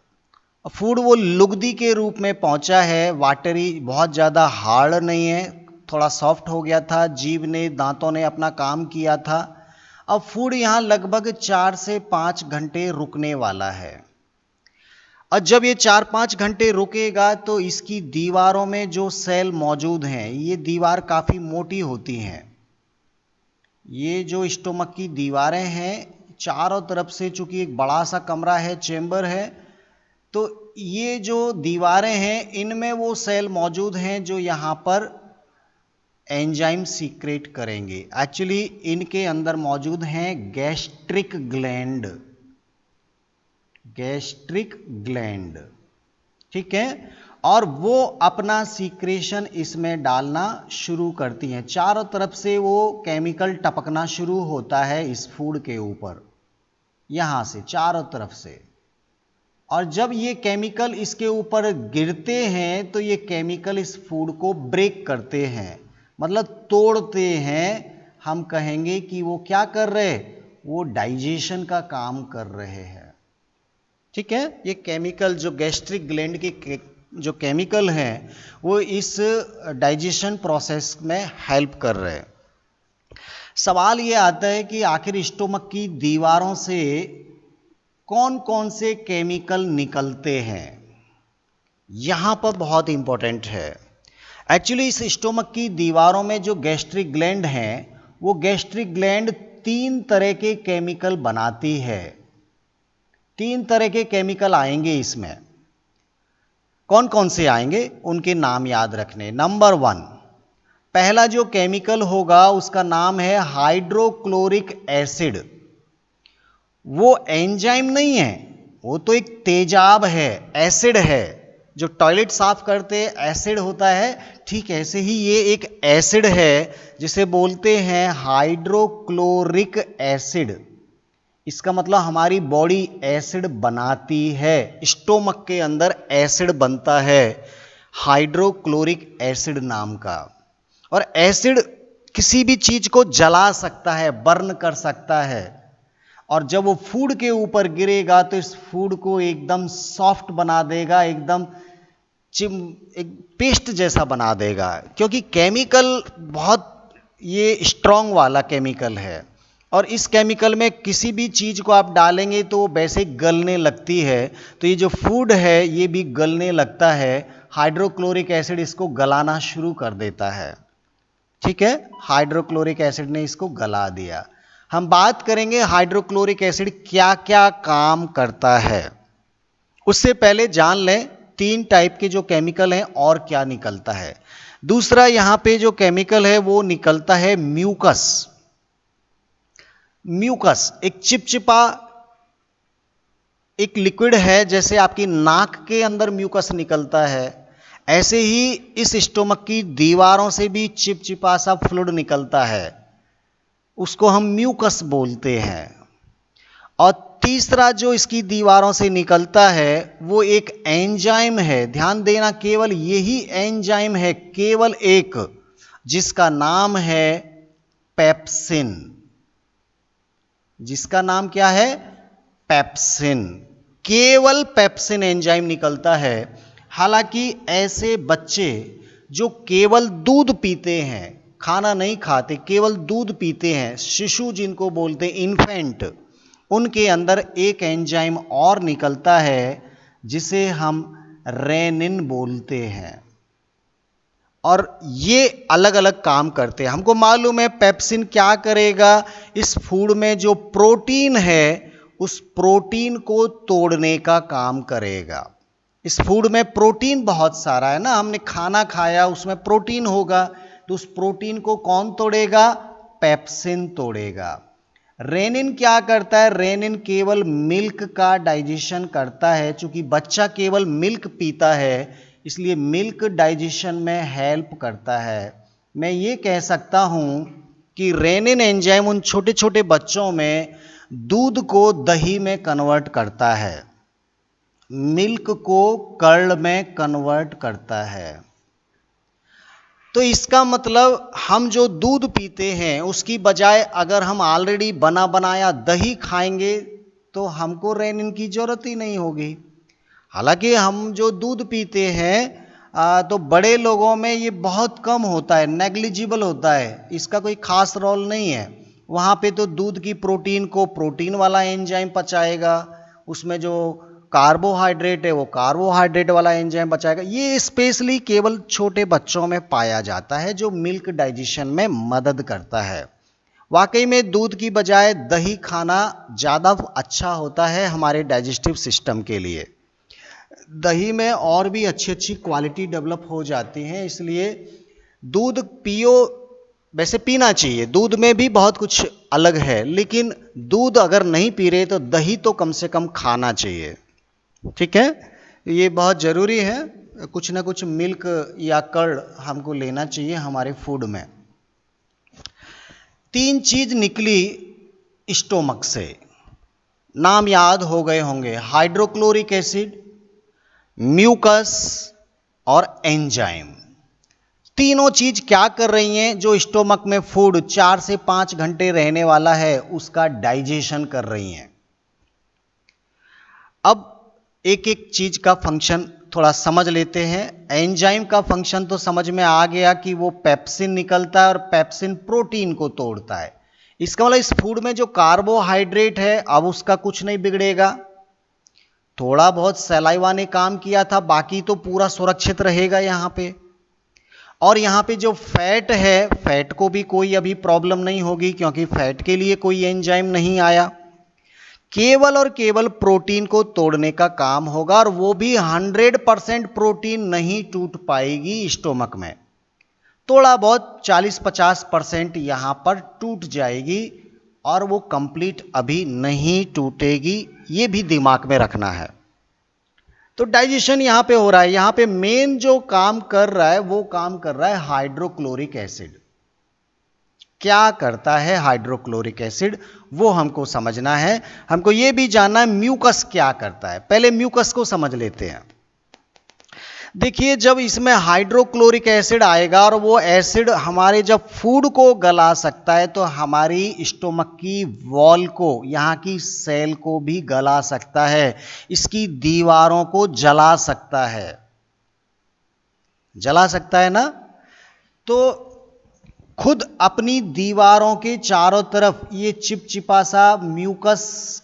फूड वो लुगदी के रूप में पहुंचा है, वाटरी, बहुत ज़्यादा हार्ड नहीं है, थोड़ा सॉफ्ट हो गया था, जीभ ने, दांतों ने अपना काम किया था। अब फूड यहाँ लगभग 4 से 5 घंटे रुकने वाला है। और जब ये 4-5 घंटे रुकेगा तो इसकी दीवारों में जो सेल मौजूद हैं, ये दीवार काफ़ी मोटी होती हैं। ये जो स्टोमक की दीवारें हैं, चारों तरफ से, चूंकि एक बड़ा सा कमरा है, चेंबर है, तो ये जो दीवारें हैं इनमें वो सेल मौजूद हैं जो यहाँ पर एंजाइम सीक्रेट करेंगे। एक्चुअली इनके अंदर मौजूद हैं गैस्ट्रिक ग्लैंड, गैस्ट्रिक ग्लैंड, ठीक है, और वो अपना सीक्रेशन इसमें डालना शुरू करती हैं। चारों तरफ से वो केमिकल टपकना शुरू होता है इस फूड के ऊपर, यहां से चारों तरफ से। और जब ये केमिकल इसके ऊपर गिरते हैं तो ये केमिकल इस फूड को ब्रेक करते हैं, मतलब तोड़ते हैं। हम कहेंगे कि वो क्या कर रहे, वो डाइजेशन का काम कर रहे हैं। ठीक है, ये केमिकल जो गैस्ट्रिक ग्लैंड के जो केमिकल हैं वो इस डाइजेशन प्रोसेस में हेल्प कर रहे हैं। सवाल ये आता है कि आखिर स्टोमक की दीवारों से कौन कौन से केमिकल निकलते हैं, यहां पर बहुत इंपॉर्टेंट है। एक्चुअली इस स्टोमक की दीवारों में जो गैस्ट्रिक ग्लैंड हैं, वो गैस्ट्रिक ग्लैंड 3 तरह के केमिकल बनाती है। 3 तरह के केमिकल आएंगे इसमें। कौन कौन से आएंगे उनके नाम याद रखने। नंबर 1, पहला जो केमिकल होगा उसका नाम है हाइड्रोक्लोरिक एसिड। वो एंजाइम नहीं है, वो तो एक तेजाब है, एसिड है। जो टॉयलेट साफ करते हैं एसिड होता है, ठीक ऐसे ही ये एक एसिड है जिसे बोलते हैं हाइड्रोक्लोरिक एसिड। इसका मतलब हमारी बॉडी एसिड बनाती है, स्टोमक के अंदर एसिड बनता है हाइड्रोक्लोरिक एसिड नाम का। और एसिड किसी भी चीज को जला सकता है, बर्न कर सकता है, और जब वो फूड के ऊपर गिरेगा तो इस फूड को एकदम सॉफ्ट बना देगा, एकदम एक पेस्ट जैसा बना देगा, क्योंकि केमिकल बहुत ये स्ट्रॉन्ग वाला केमिकल है। और इस केमिकल में किसी भी चीज को आप डालेंगे तो वो वैसे गलने लगती है, तो ये जो फूड है ये भी गलने लगता है। हाइड्रोक्लोरिक एसिड इसको गलाना शुरू कर देता है। ठीक है, हाइड्रोक्लोरिक एसिड ने इसको गला दिया। हम बात करेंगे हाइड्रोक्लोरिक एसिड क्या क्या काम करता है। उससे पहले जान लें 3 टाइप के जो केमिकल हैं और क्या निकलता है। दूसरा, यहां पे जो केमिकल है वो निकलता है म्यूकस। म्यूकस एक चिपचिपा एक लिक्विड है, जैसे आपकी नाक के अंदर म्यूकस निकलता है, ऐसे ही इस स्टोमक की दीवारों से भी चिपचिपा सा फ्लूइड निकलता है, उसको हम म्यूकस बोलते हैं। और तीसरा जो इसकी दीवारों से निकलता है वो एक एंजाइम है। ध्यान देना, केवल यही एंजाइम है, केवल एक, जिसका नाम है पेप्सिन। जिसका नाम क्या है, पेप्सिन। केवल पेप्सिन एंजाइम निकलता है। हालांकि ऐसे बच्चे जो केवल दूध पीते हैं, खाना नहीं खाते, केवल दूध पीते हैं, शिशु जिनको बोलते हैं इन्फेंट, उनके अंदर एक एंजाइम और निकलता है जिसे हम रेनिन बोलते हैं। और ये अलग अलग काम करते हैं। हमको मालूम है पेप्सिन क्या करेगा, इस फूड में जो प्रोटीन है उस प्रोटीन को तोड़ने का काम करेगा। इस फूड में प्रोटीन बहुत सारा है ना, हमने खाना खाया उसमें प्रोटीन होगा, तो उस प्रोटीन को कौन तोड़ेगा? पेप्सिन तोड़ेगा। रेनिन क्या करता है? रेनिन केवल मिल्क का डाइजेशन करता है। चूंकि बच्चा केवल मिल्क पीता है इसलिए मिल्क डाइजेशन में हेल्प करता है। मैं ये कह सकता हूं कि रेनिन एंजाइम उन छोटे छोटे बच्चों में दूध को दही में कन्वर्ट करता है, मिल्क को कर्ड में कन्वर्ट करता है। तो इसका मतलब हम जो दूध पीते हैं उसकी बजाय अगर हम ऑलरेडी बना बनाया दही खाएंगे तो हमको रेनिन की जरूरत ही नहीं होगी। हालांकि हम जो दूध पीते हैं तो बड़े लोगों में ये बहुत कम होता है, नेग्लिजिबल होता है, इसका कोई खास रोल नहीं है। वहाँ पे तो दूध की प्रोटीन को प्रोटीन वाला एंजाइम पचाएगा, उसमें जो कार्बोहाइड्रेट है वो कार्बोहाइड्रेट वाला एंजाइम पचाएगा। ये स्पेशली केवल छोटे बच्चों में पाया जाता है जो मिल्क डाइजेशन में मदद करता है। वाकई में दूध की बजाय दही खाना ज़्यादा अच्छा होता है हमारे डाइजेस्टिव सिस्टम के लिए। दही में और भी अच्छी अच्छी क्वालिटी डेवलप हो जाती हैं, इसलिए दूध पियो, वैसे पीना चाहिए, दूध में भी बहुत कुछ अलग है, लेकिन दूध अगर नहीं पी रहे तो दही तो कम से कम खाना चाहिए। ठीक है, ये बहुत ज़रूरी है, कुछ ना कुछ मिल्क या कर्ड हमको लेना चाहिए हमारे फूड में। 3 चीज निकली स्टोमक से, नाम याद हो गए होंगे, हाइड्रोक्लोरिक एसिड, म्यूकस और एंजाइम। तीनों चीज क्या कर रही हैं? जो स्टोमक में फूड 4 से 5 घंटे रहने वाला है उसका डाइजेशन कर रही हैं। अब एक एक चीज का फंक्शन थोड़ा समझ लेते हैं। एंजाइम का फंक्शन तो समझ में आ गया कि वो पेप्सिन निकलता है और पेप्सिन प्रोटीन को तोड़ता है। इसका मतलब इस फूड में जो कार्बोहाइड्रेट है अब उसका कुछ नहीं बिगड़ेगा, थोड़ा बहुत सलाइवा ने काम किया था, बाकी तो पूरा सुरक्षित रहेगा यहां पे। और यहां पे जो फैट है, फैट को भी कोई अभी प्रॉब्लम नहीं होगी क्योंकि फैट के लिए कोई एंजाइम नहीं आया। केवल और केवल प्रोटीन को तोड़ने का काम होगा और वो भी 100% प्रोटीन नहीं टूट पाएगी स्टोमक में, थोड़ा बहुत 40-50% यहां पर टूट जाएगी और वो कंप्लीट अभी नहीं टूटेगी, ये भी दिमाग में रखना है। तो डाइजेशन यहां पे हो रहा है, यहां पे मेन जो काम कर रहा है वो काम कर रहा है हाइड्रोक्लोरिक एसिड। क्या करता है हाइड्रोक्लोरिक एसिड वो हमको समझना है। हमको ये भी जानना है म्यूकस क्या करता है। पहले म्यूकस को समझ लेते हैं। देखिए, जब इसमें हाइड्रोक्लोरिक एसिड आएगा और वो एसिड हमारे जब फूड को गला सकता है तो हमारी स्टोमक की वॉल को, यहाँ की सेल को भी गला सकता है, इसकी दीवारों को जला सकता है, जला सकता है ना। तो खुद अपनी दीवारों के चारों तरफ ये चिपचिपा सा म्यूकस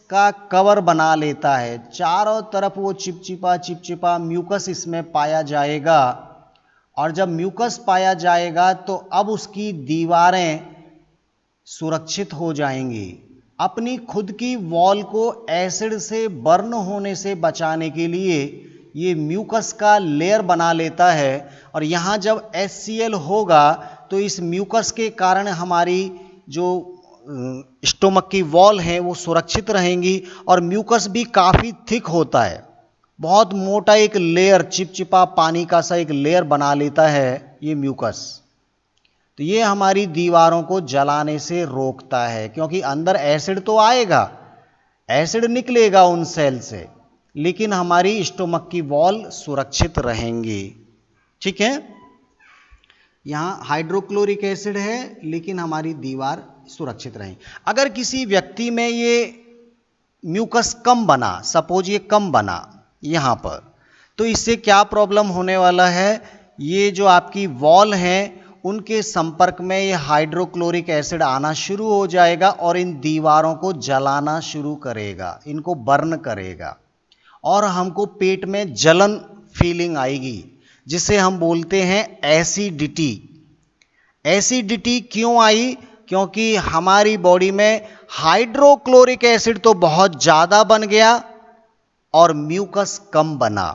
का कवर बना लेता है, चारों तरफ वो चिपचिपा चिपचिपा म्यूकस इसमें पाया जाएगा। और जब म्यूकस पाया जाएगा तो अब उसकी दीवारें सुरक्षित हो जाएंगी। अपनी खुद की वॉल को एसिड से बर्न होने से बचाने के लिए ये म्यूकस का लेयर बना लेता है। और यहाँ जब HCl होगा तो इस म्यूकस के कारण हमारी जो स्टोमक की वॉल है वो सुरक्षित रहेंगी। और म्यूकस भी काफ़ी थिक होता है, बहुत मोटा एक लेयर, चिपचिपा पानी का सा एक लेयर बना लेता है ये म्यूकस। तो ये हमारी दीवारों को जलाने से रोकता है, क्योंकि अंदर एसिड तो आएगा, एसिड निकलेगा उन सेल से, लेकिन हमारी स्टोमक की वॉल सुरक्षित रहेंगी। ठीक है, यहां हाइड्रोक्लोरिक एसिड है लेकिन हमारी दीवार सुरक्षित रहेगी। अगर किसी व्यक्ति में ये म्यूकस कम बना, सपोज ये कम बना यहां पर, तो इससे क्या प्रॉब्लम होने वाला है? ये जो आपकी वॉल है उनके संपर्क में ये हाइड्रोक्लोरिक एसिड आना शुरू हो जाएगा और इन दीवारों को जलाना शुरू करेगा, इनको बर्न करेगा और हमको पेट में जलन फीलिंग आएगी, जिसे हम बोलते हैं एसिडिटी। एसिडिटी क्यों आई? क्योंकि हमारी बॉडी में हाइड्रोक्लोरिक एसिड तो बहुत ज़्यादा बन गया और म्यूकस कम बना।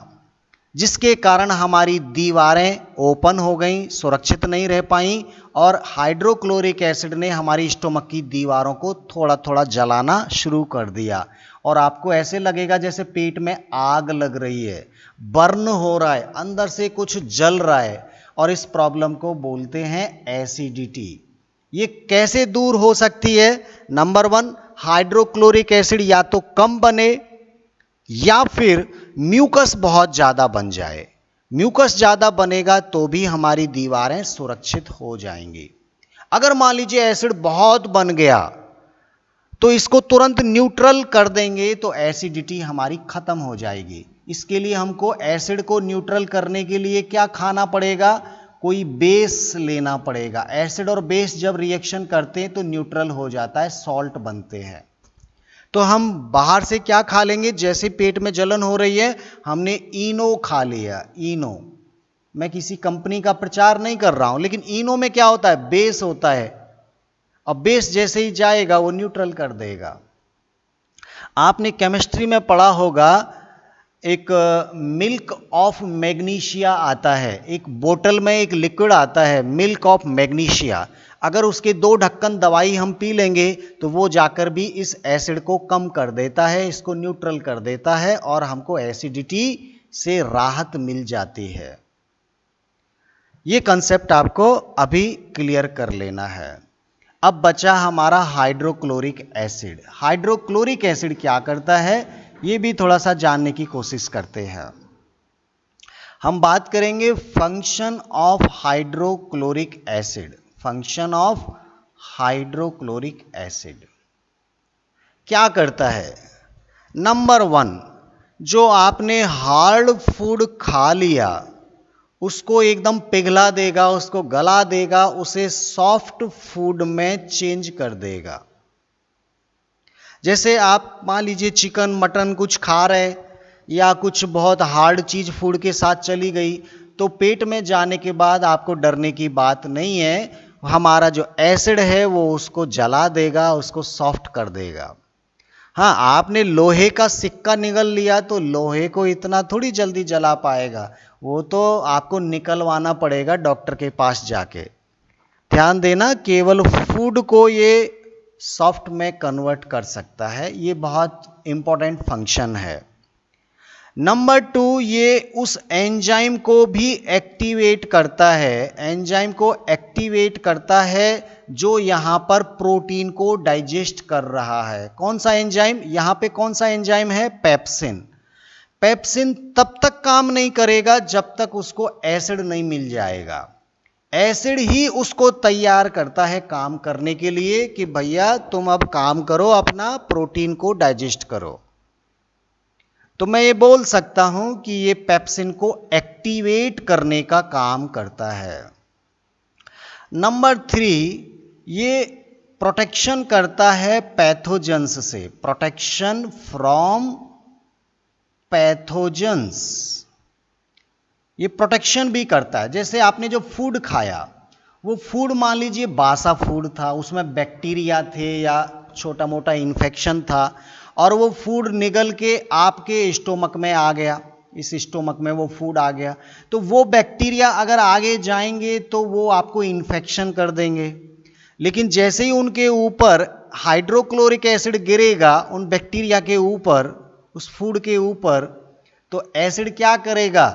जिसके कारण हमारी दीवारें ओपन हो गई, सुरक्षित नहीं रह पाई और हाइड्रोक्लोरिक एसिड ने हमारी स्टोमक की दीवारों को थोड़ा थोड़ा जलाना शुरू कर दिया और आपको ऐसे लगेगा जैसे पेट में आग लग रही है, बर्न हो रहा है, अंदर से कुछ जल रहा है और इस प्रॉब्लम को बोलते हैं एसिडिटी। ये कैसे दूर हो सकती है? नंबर 1, हाइड्रोक्लोरिक एसिड या तो कम बने या फिर म्यूकस बहुत ज्यादा बन जाए। म्यूकस ज्यादा बनेगा तो भी हमारी दीवारें सुरक्षित हो जाएंगी। अगर मान लीजिए एसिड बहुत बन गया तो इसको तुरंत न्यूट्रल कर देंगे तो एसिडिटी हमारी खत्म हो जाएगी। इसके लिए हमको एसिड को न्यूट्रल करने के लिए क्या खाना पड़ेगा? कोई बेस लेना पड़ेगा। एसिड और बेस जब रिएक्शन करते हैं तो न्यूट्रल हो जाता है, सॉल्ट बनते हैं। तो हम बाहर से क्या खा लेंगे? जैसे पेट में जलन हो रही है, हमने इनो खा लिया। इनो, मैं किसी कंपनी का प्रचार नहीं कर रहा हूं, लेकिन इनो में क्या होता है? बेस होता है। अब बेस जैसे ही जाएगा वो न्यूट्रल कर देगा। आपने केमिस्ट्री में पढ़ा होगा, एक मिल्क ऑफ मैग्नीशिया आता है, एक बोतल में एक लिक्विड आता है मिल्क ऑफ मैग्नीशिया। अगर उसके 2 ढक्कन दवाई हम पी लेंगे तो वो जाकर भी इस एसिड को कम कर देता है, इसको न्यूट्रल कर देता है और हमको एसिडिटी से राहत मिल जाती है। ये कंसेप्ट आपको अभी क्लियर कर लेना है। अब बचा हमारा हाइड्रोक्लोरिक एसिड। हाइड्रोक्लोरिक एसिड क्या करता है ये भी थोड़ा सा जानने की कोशिश करते हैं। हम बात करेंगे function of hydrochloric acid. Function of hydrochloric acid क्या करता है? नंबर 1, जो आपने हार्ड फूड खा लिया उसको एकदम पिघला देगा, उसको गला देगा, उसे सॉफ्ट फूड में चेंज कर देगा। जैसे आप मान लीजिए चिकन मटन कुछ खा रहे या कुछ बहुत हार्ड चीज फूड के साथ चली गई तो पेट में जाने के बाद आपको डरने की बात नहीं है, हमारा जो एसिड है वो उसको जला देगा, उसको सॉफ्ट कर देगा। हाँ, आपने लोहे का सिक्का निगल लिया तो लोहे को इतना थोड़ी जल्दी जला पाएगा, वो तो आपको निकलवाना पड़ेगा डॉक्टर के पास जाके। ध्यान देना, केवल फूड को ये सॉफ्ट में कन्वर्ट कर सकता है, ये बहुत इंपॉर्टेंट फंक्शन है। नंबर 2, ये उस एंजाइम को भी एक्टिवेट करता है। एंजाइम को एक्टिवेट करता है जो यहां पर प्रोटीन को डाइजेस्ट कर रहा है। कौन सा एंजाइम? यहां पे कौन सा एंजाइम है? पेप्सिन। पेप्सिन तब तक काम नहीं करेगा जब तक उसको एसिड नहीं मिल जाएगा। एसिड ही उसको तैयार करता है काम करने के लिए कि भैया तुम अब काम करो, अपना प्रोटीन को डाइजेस्ट करो। तो मैं ये बोल सकता हूं कि ये पेप्सिन को एक्टिवेट करने का काम करता है। नंबर 3, ये प्रोटेक्शन करता है पैथोजेंस से। प्रोटेक्शन फ्रॉम पैथोजेंस, ये प्रोटेक्शन भी करता है। जैसे आपने जो फूड खाया, वो फूड मान लीजिए बासा फूड था, उसमें बैक्टीरिया थे या छोटा मोटा इन्फेक्शन था और वो फूड निगल के आपके स्टोमक में आ गया, इस स्टोमक में वो फूड आ गया, तो वो बैक्टीरिया अगर आगे जाएंगे तो वो आपको इन्फेक्शन कर देंगे। लेकिन जैसे ही उनके ऊपर हाइड्रोक्लोरिक एसिड गिरेगा, उन बैक्टीरिया के ऊपर, उस फूड के ऊपर, तो एसिड क्या करेगा?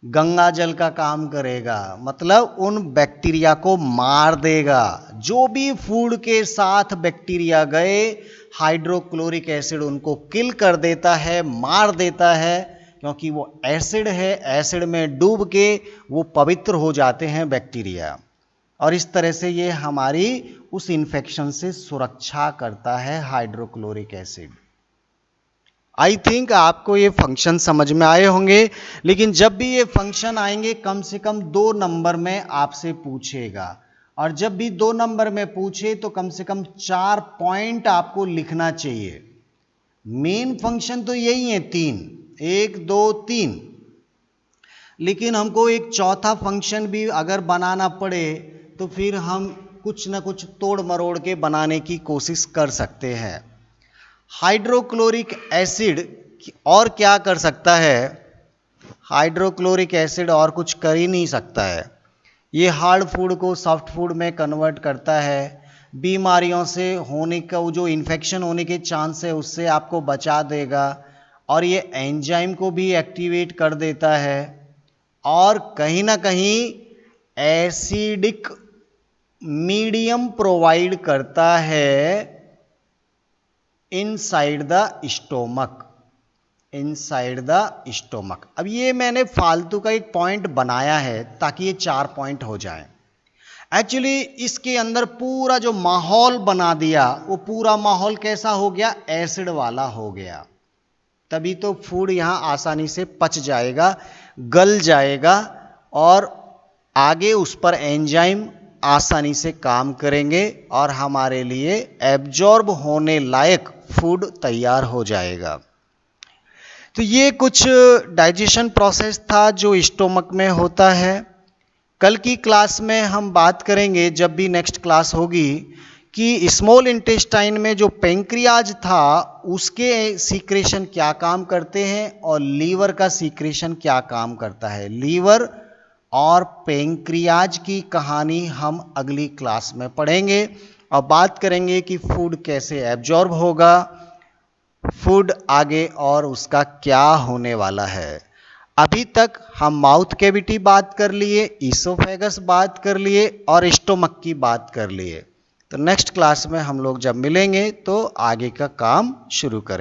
गंगा जल का काम करेगा, मतलब उन बैक्टीरिया को मार देगा। जो भी फूड के साथ बैक्टीरिया गए, हाइड्रोक्लोरिक एसिड उनको किल कर देता है, मार देता है, क्योंकि वो एसिड है। एसिड में डूब के वो पवित्र हो जाते हैं बैक्टीरिया, और इस तरह से ये हमारी उस इन्फेक्शन से सुरक्षा करता है हाइड्रोक्लोरिक एसिड। आई थिंक आपको ये फंक्शन समझ में आए होंगे, लेकिन जब भी ये फंक्शन आएंगे कम से कम 2 नंबर में आपसे पूछेगा, और जब भी 2 नंबर में पूछे तो कम से कम 4 पॉइंट आपको लिखना चाहिए। मेन फंक्शन तो यही है 3, 1 2 3, लेकिन हमको एक चौथा फंक्शन भी अगर बनाना पड़े तो फिर हम कुछ ना कुछ तोड़ मरोड़ के बनाने की कोशिश कर सकते हैं। हाइड्रोक्लोरिक एसिड और क्या कर सकता है? हाइड्रोक्लोरिक एसिड और कुछ कर ही नहीं सकता है। ये हार्ड फूड को सॉफ्ट फूड में कन्वर्ट करता है, बीमारियों से होने का वो जो इन्फेक्शन होने के चांस है उससे आपको बचा देगा, और ये एंजाइम को भी एक्टिवेट कर देता है, और कहीं ना कहीं एसिडिक मीडियम प्रोवाइड करता है inside the stomach, inside the stomach. अब ये मैंने फालतू का एक पॉइंट बनाया है ताकि ये 4 पॉइंट हो जाए। एक्चुअली इसके अंदर पूरा जो माहौल बना दिया वो पूरा माहौल कैसा हो गया, एसिड वाला हो गया। तभी तो फूड यहां आसानी से पच जाएगा, गल जाएगा, और आगे उस पर एंजाइम आसानी से काम करेंगे और हमारे लिए एब्जॉर्ब होने लायक फूड तैयार हो जाएगा। तो ये कुछ डाइजेशन प्रोसेस था जो स्टोमक में होता है। कल की क्लास में हम बात करेंगे, जब भी नेक्स्ट क्लास होगी, कि स्मॉल इंटेस्टाइन में जो पेंक्रियाज था उसके सीक्रेशन क्या काम करते हैं और लीवर का सीक्रेशन क्या काम करता है। लीवर और पेंक्रियाज की कहानी हम अगली क्लास में पढ़ेंगे और बात करेंगे कि फूड कैसे एब्जॉर्ब होगा, फूड आगे और उसका क्या होने वाला है। अभी तक हम माउथ कैविटी बात कर लिए, ईसोफेगस बात कर लिए और स्टोमक की बात कर लिए। तो नेक्स्ट क्लास में हम लोग जब मिलेंगे तो आगे का काम शुरू करेंगे।